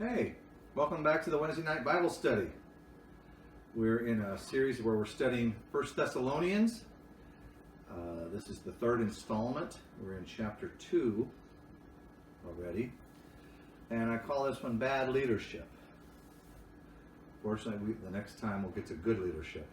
Hey, welcome back to the Wednesday night Bible study. We're in a series where we're studying 1 Thessalonians. This is the third installment. We're in chapter 2 already. And I call this one Bad Leadership. Fortunately, the next time we'll get to good leadership.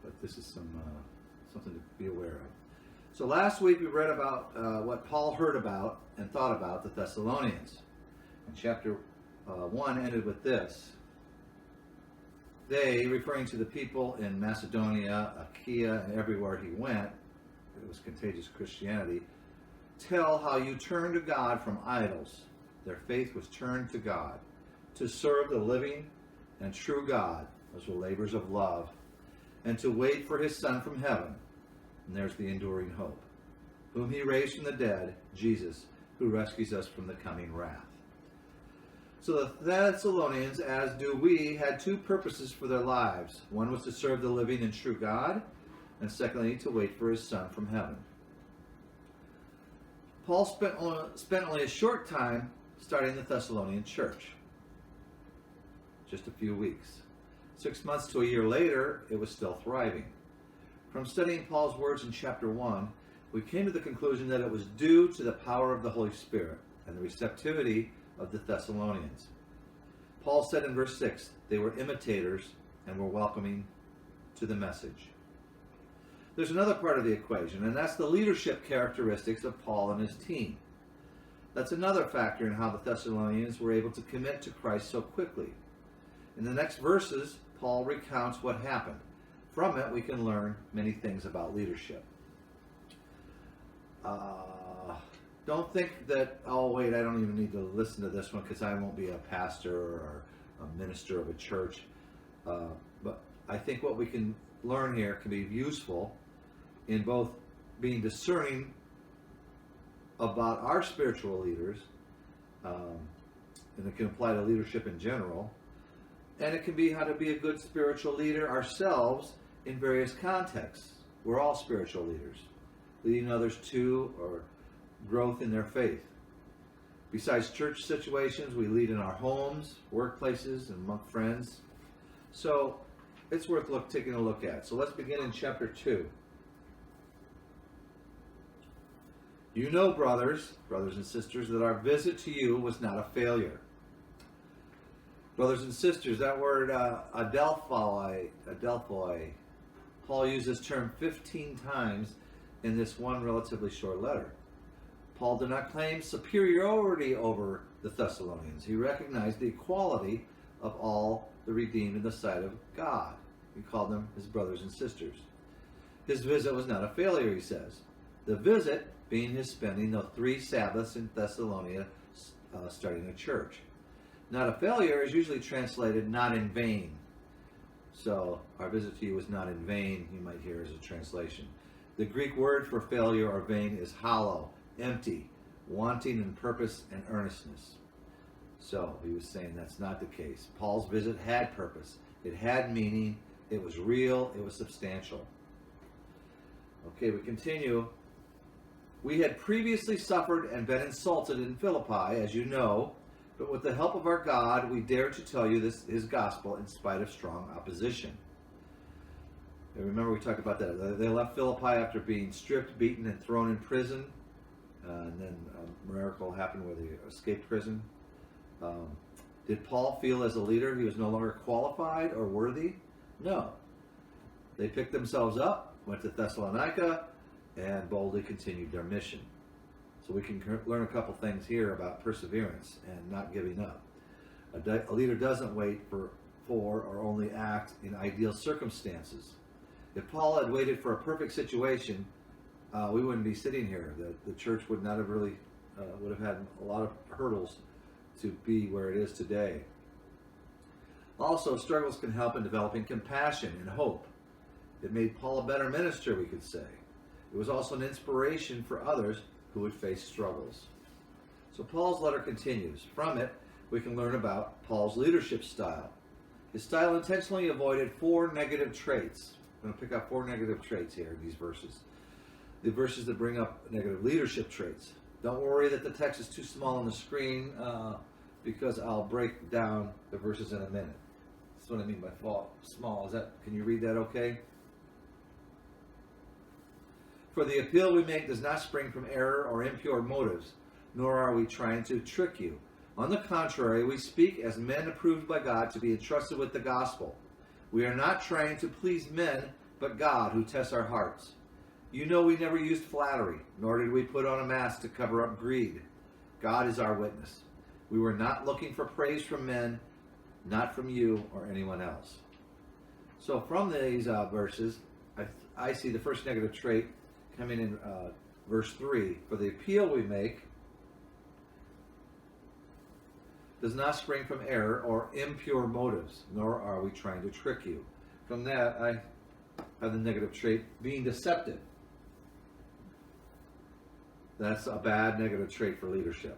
But this is something to be aware of. So last week we read about what Paul heard about and thought about the Thessalonians. And chapter 1 ended with this. They, referring to the people in Macedonia, Achaia, and everywhere he went, it was contagious Christianity, tell how you turned to God from idols. Their faith was turned to God, to serve the living and true God. Those were labors of love, and to wait for his Son from heaven. And there's the enduring hope, whom he raised from the dead, Jesus, who rescues us from the coming wrath. So the Thessalonians, as do we, had two purposes for their lives. One was to serve the living and true God, and secondly, to wait for his Son from heaven. Paul spent only a short time starting the Thessalonian church. Just a few weeks. 6 months to a year later, it was still thriving. From studying Paul's words in chapter 1, we came to the conclusion that it was due to the power of the Holy Spirit and the receptivity of the Thessalonians. Paul said in verse 6, they were imitators and were welcoming to the message. There's another part of the equation, and that's the leadership characteristics of Paul and his team. That's another factor in how the Thessalonians were able to commit to Christ so quickly. In the next verses, Paul recounts what happened. From it, we can learn many things about leadership. Don't think that, oh wait, I don't even need to listen to this one because I won't be a pastor or a minister of a church. But I think what we can learn here can be useful in both being discerning about our spiritual leaders, and it can apply to leadership in general, and it can be how to be a good spiritual leader ourselves in various contexts. We're all spiritual leaders, leading others to or growth in their faith. Besides church situations, we lead in our homes, workplaces, and among friends. So it's worth taking a look at. So let's begin in chapter 2. You know, brothers and sisters, that our visit to you was not a failure. Brothers and sisters, that word adelphoi, Paul used this term 15 times in this one relatively short letter. Paul did not claim superiority over the Thessalonians. He recognized the equality of all the redeemed in the sight of God. He called them his brothers and sisters. His visit was not a failure, he says. The visit being his spending the 3 Sabbaths in Thessalonica, starting a church. Not a failure is usually translated not in vain. So our visit to you was not in vain, you might hear as a translation. The Greek word for failure or vain is hollow, empty, wanting in purpose and earnestness. So he was saying that's not the case. Paul's visit had purpose. It had meaning. It was real. It was substantial. Okay, we continue. We had previously suffered and been insulted in Philippi, as you know, but with the help of our God, we dare to tell you his gospel in spite of strong opposition. And remember we talked about that. They left Philippi after being stripped, beaten, and thrown in prison. And then a miracle happened where they escaped prison. Did Paul feel as a leader he was no longer qualified or worthy? No. They picked themselves up, went to Thessalonica, and boldly continued their mission. So we can learn a couple things here about perseverance and not giving up. A leader doesn't wait for or only act in ideal circumstances. If Paul had waited for a perfect situation, we wouldn't be sitting here. The church would not have really, would have had a lot of hurdles to be where it is today. Also, struggles can help in developing compassion and hope. It made Paul a better minister, we could say. It was also an inspiration for others who would face struggles. So Paul's letter continues. From it, we can learn about Paul's leadership style. His style intentionally avoided 4 negative traits. I'm going to pick up 4 negative traits here in these verses. The verses that bring up negative leadership traits. Don't worry that the text is too small on the screen. because I'll break down the verses in a minute. That's what I mean by small. Can you read that okay? For the appeal we make does not spring from error or impure motives, nor are we trying to trick you. On the contrary, we speak as men approved by God to be entrusted with the gospel. We are not trying to please men, but God who tests our hearts. You know we never used flattery, nor did we put on a mask to cover up greed. God is our witness. We were not looking for praise from men, not from you or anyone else. So from these verses, I see the first negative trait coming in verse 3. For the appeal we make does not spring from error or impure motives, nor are we trying to trick you. From that, I have the negative trait being deceptive. That's a bad negative trait for leadership.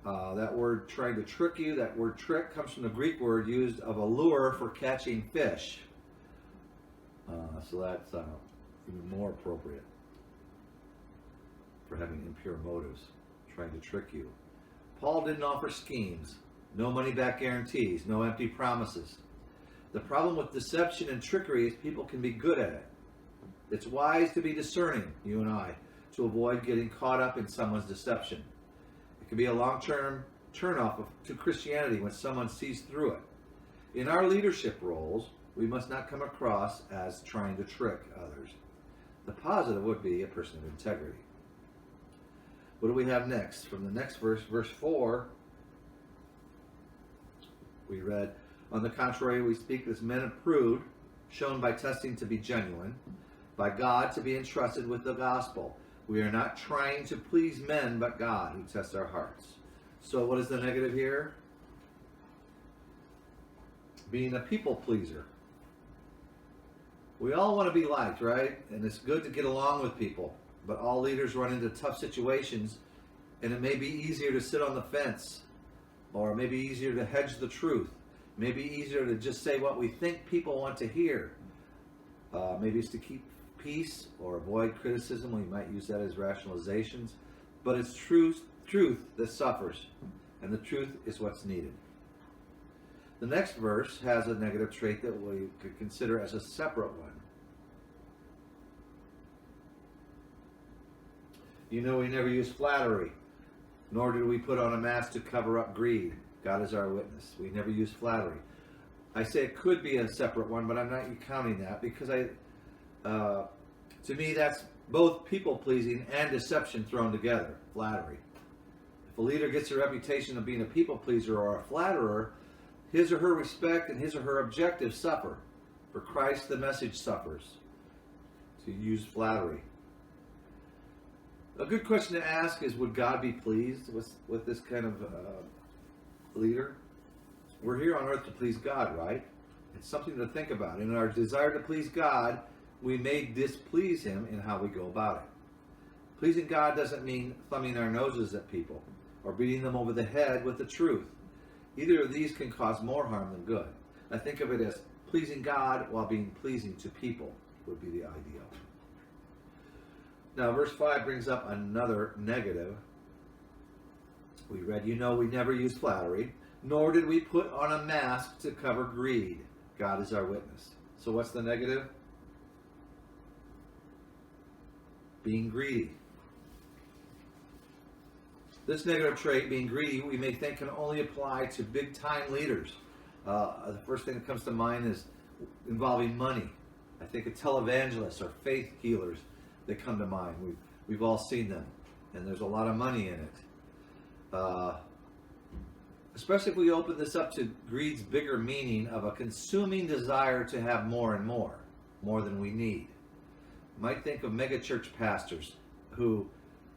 That word trying to trick you, that word trick comes from the Greek word used of a lure for catching fish. So that's even more appropriate for having impure motives, trying to trick you. Paul didn't offer schemes, no money-back guarantees, no empty promises. The problem with deception and trickery is people can be good at it. It's wise to be discerning, you and I, to avoid getting caught up in someone's deception. It can be a long-term turnoff to Christianity when someone sees through it. In our leadership roles, we must not come across as trying to trick others. The positive would be a person of integrity. What do we have next? From the next verse, verse 4, we read, on the contrary, we speak as men approved, shown by testing to be genuine, by God to be entrusted with the gospel. We are not trying to please men, but God who tests our hearts. So what is the negative here? Being a people pleaser. We all want to be liked, right? And it's good to get along with people. But all leaders run into tough situations, and it may be easier to sit on the fence, or maybe easier to hedge the truth. Maybe easier to just say what we think people want to hear. Maybe it's to keep peace or avoid criticism. We might use that as rationalizations. But it's truth that suffers, and the truth is what's needed. The next verse has a negative trait that we could consider as a separate one. You know we never use flattery, nor did we put on a mask to cover up greed. God is our witness. We never use flattery. I say it could be a separate one, but I'm not counting that because to me that's both people-pleasing and deception thrown together, flattery. If a leader gets a reputation of being a people-pleaser or a flatterer, his or her respect and his or her objectives suffer. For Christ, the message suffers. To use flattery. A good question to ask is, would God be pleased with this kind of leader? We're here on earth to please God, right? It's something to think about. In our desire to please God, we may displease Him in how we go about it. Pleasing God doesn't mean thumbing our noses at people or beating them over the head with the truth. Either of these can cause more harm than good. I think of it as pleasing God while being pleasing to people would be the ideal. Now, verse 5 brings up another negative. We read, you know we never use flattery, nor did we put on a mask to cover greed. God is our witness. So what's the negative? Being greedy. This negative trait, being greedy, we may think can only apply to big-time leaders. The first thing that comes to mind is involving money. I think of televangelists or faith healers that come to mind. We've all seen them, and there's a lot of money in it. Especially if we open this up to greed's bigger meaning of a consuming desire to have more and more than we need. You might think of megachurch pastors who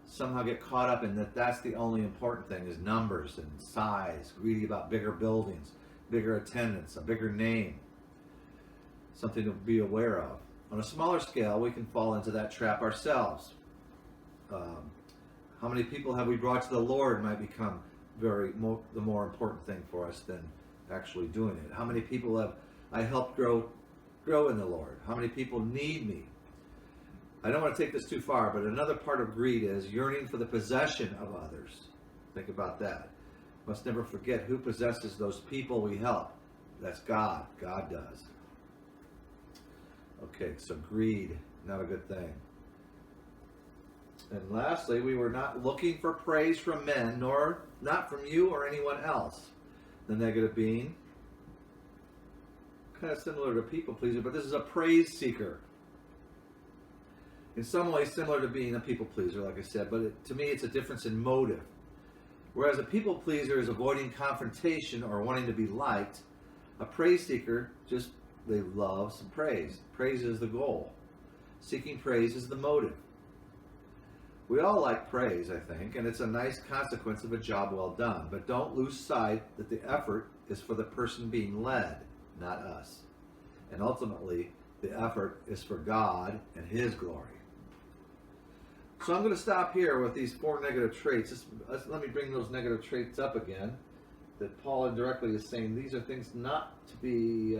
somehow get caught up in that's the only important thing is numbers and size, greedy about bigger buildings, bigger attendance, a bigger name, something to be aware of. On a smaller scale, we can fall into that trap ourselves. How many people have we brought to the Lord might become the more important thing for us than actually doing it. How many people have I helped grow in the Lord? How many people need me? I don't want to take this too far, but another part of greed is yearning for the possession of others. Think about that. Must never forget who possesses those people we help. That's God. God does. Okay, so greed, not a good thing. And lastly, we were not looking for praise from men, nor not from you or anyone else. The negative being kind of similar to people pleaser, but this is a praise seeker. In some ways similar to being a people pleaser, like I said, but to me it's a difference in motive. Whereas a people pleaser is avoiding confrontation or wanting to be liked, a praise seeker just, they love some praise. Praise is the goal. Seeking praise is the motive. We all like praise, I think, and it's a nice consequence of a job well done. But don't lose sight that the effort is for the person being led, not us. And ultimately, the effort is for God and His glory. So I'm going to stop here with these 4 negative traits. Let me bring those negative traits up again. That Paul indirectly is saying these are things not to be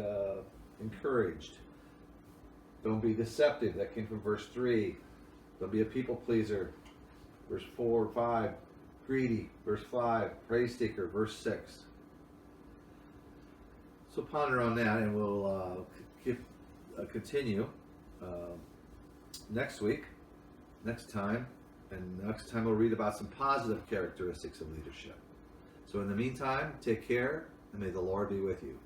encouraged. Don't be deceptive. That came from verse 3. Don't be a people pleaser. Verse 4, 5, greedy. Verse 5, praise seeker. Verse 6. So ponder on that, and we'll continue next week, next time. And next time we'll read about some positive characteristics of leadership. So in the meantime, take care, and may the Lord be with you.